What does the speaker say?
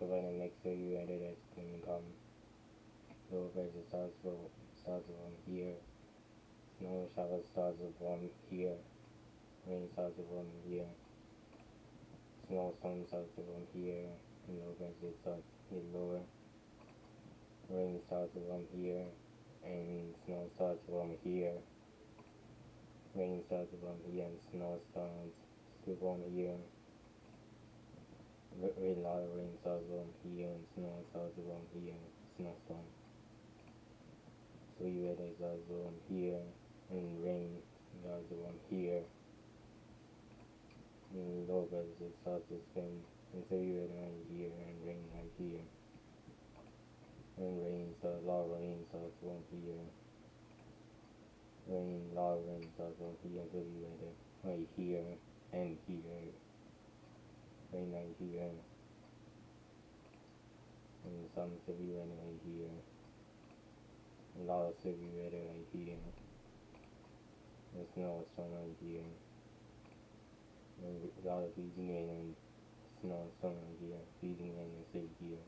the weather makes sure you enter that can come. Low pressure starts from here. Snow shower starts from here. Rain starts from here. Snowstorm starts from here. And low pressure starts get lower. Rain starts from here. And snow starts from here. Rain starts from here and snow starts from here. A lot of rain starts from here and snow starts from here. Snowstorm. So you had a starts from here and rain starts from here. And low pressure starts to spin. And so you had right here and rain right here. And a lot of rain starts from here. A lot of rain starts from here. So you had it right here and here. Rain right here. And some severe weather right here. A lot of severe weather right here. The snowstorm right here. And a lot of freezing rain and snowstorm right here. Freezing rain and stay here.